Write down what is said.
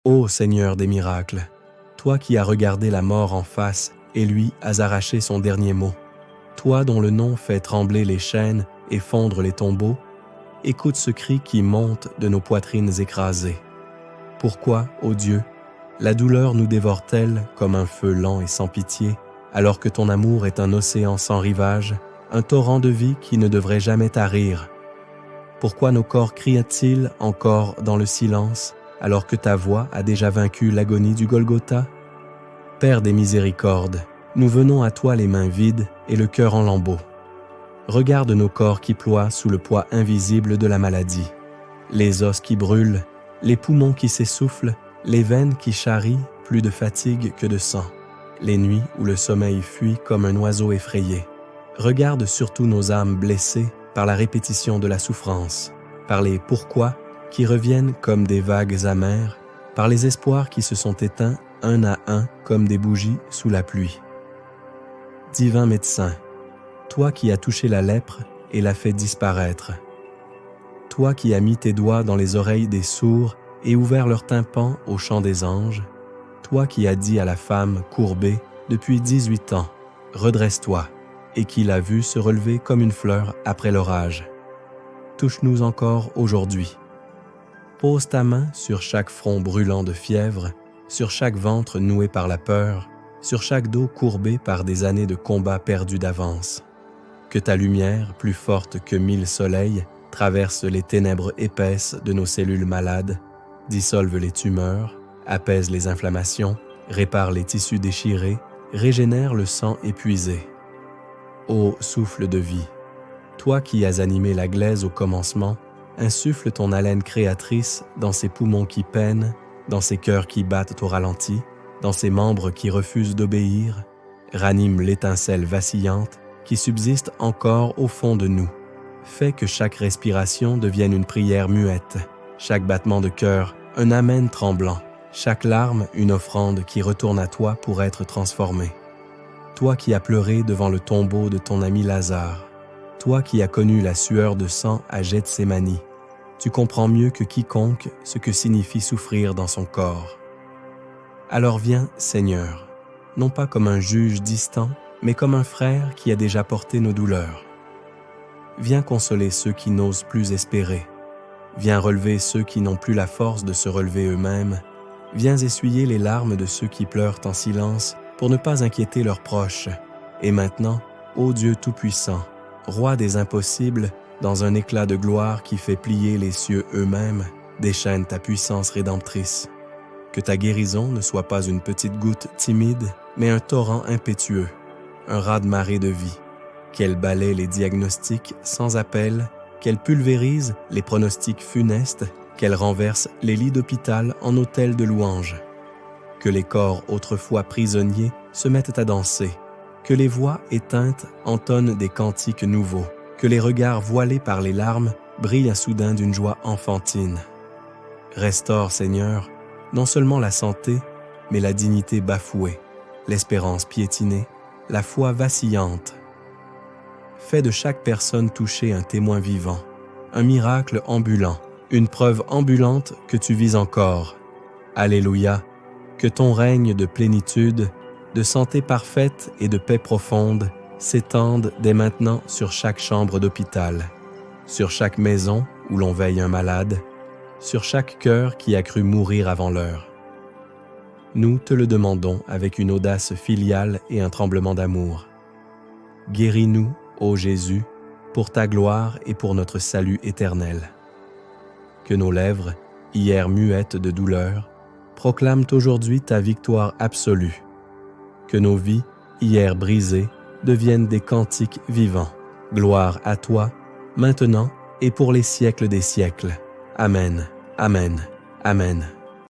Ô Seigneur des miracles, toi qui as regardé la mort en face et lui as arraché son dernier mot, toi dont le nom fait trembler les chaînes et fondre les tombeaux, écoute ce cri qui monte de nos poitrines écrasées. Pourquoi, ô Dieu, la douleur nous dévore-t-elle comme un feu lent et sans pitié, alors que ton amour est un océan sans rivage, un torrent de vie qui ne devrait jamais tarir? Pourquoi nos corps crient-ils encore dans le silence, alors que ta voix a déjà vaincu l'agonie du Golgotha? Père des miséricordes, nous venons à toi les mains vides et le cœur en lambeaux. Regarde nos corps qui ploient sous le poids invisible de la maladie, les os qui brûlent, les poumons qui s'essoufflent, les veines qui charrient, plus de fatigue que de sang, les nuits où le sommeil fuit comme un oiseau effrayé. Regarde surtout nos âmes blessées par la répétition de la souffrance, par les « pourquoi » qui reviennent comme des vagues amères, par les espoirs qui se sont éteints un à un comme des bougies sous la pluie. Divin médecin, toi qui as touché la lèpre et l'as fait disparaître, toi qui as mis tes doigts dans les oreilles des sourds et ouvert leurs tympans au chant des anges, toi qui as dit à la femme courbée depuis 18 ans, « Redresse-toi », et qui l'a vue se relever comme une fleur après l'orage. Touche-nous encore aujourd'hui. Pose ta main sur chaque front brûlant de fièvre, sur chaque ventre noué par la peur, sur chaque dos courbé par des années de combats perdus d'avance. Que ta lumière, plus forte que 1000 soleils, traverse les ténèbres épaisses de nos cellules malades, dissolve les tumeurs, apaise les inflammations, répare les tissus déchirés, régénère le sang épuisé. Ô souffle de vie, toi qui as animé la glaise au commencement, insuffle ton haleine créatrice dans ces poumons qui peinent, dans ces cœurs qui battent au ralenti, dans ces membres qui refusent d'obéir, ranime l'étincelle vacillante qui subsiste encore au fond de nous. Fais que chaque respiration devienne une prière muette, chaque battement de cœur un amen tremblant, chaque larme une offrande qui retourne à toi pour être transformée. Toi qui as pleuré devant le tombeau de ton ami Lazare, toi qui as connu la sueur de sang à Gethsémani, tu comprends mieux que quiconque ce que signifie souffrir dans son corps. Alors viens, Seigneur, non pas comme un juge distant, mais comme un frère qui a déjà porté nos douleurs. Viens consoler ceux qui n'osent plus espérer. Viens relever ceux qui n'ont plus la force de se relever eux-mêmes. Viens essuyer les larmes de ceux qui pleurent en silence pour ne pas inquiéter leurs proches. Et maintenant, ô Dieu Tout-Puissant, Roi des impossibles, dans un éclat de gloire qui fait plier les cieux eux-mêmes, déchaîne ta puissance rédemptrice. Que ta guérison ne soit pas une petite goutte timide, mais un torrent impétueux, un raz-de-marée de vie. Qu'elle balaie les diagnostics sans appel, qu'elle pulvérise les pronostics funestes, qu'elle renverse les lits d'hôpital en hôtels de louanges. Que les corps autrefois prisonniers se mettent à danser, que les voix éteintes entonnent des cantiques nouveaux, que les regards voilés par les larmes brillent soudain d'une joie enfantine. Restaure, Seigneur, non seulement la santé, mais la dignité bafouée, l'espérance piétinée, la foi vacillante. Fais de chaque personne touchée un témoin vivant, un miracle ambulant, une preuve ambulante que tu vis encore. Alléluia, que ton règne de plénitude, de santé parfaite et de paix profonde s'étende dès maintenant sur chaque chambre d'hôpital, sur chaque maison où l'on veille un malade, sur chaque cœur qui a cru mourir avant l'heure. Nous te le demandons avec une audace filiale et un tremblement d'amour. Guéris-nous, ô Jésus, pour ta gloire et pour notre salut éternel. Que nos lèvres, hier muettes de douleur, proclament aujourd'hui ta victoire absolue. Que nos vies, hier brisées, deviennent des cantiques vivants. Gloire à toi, maintenant et pour les siècles des siècles. Amen, Amen, Amen.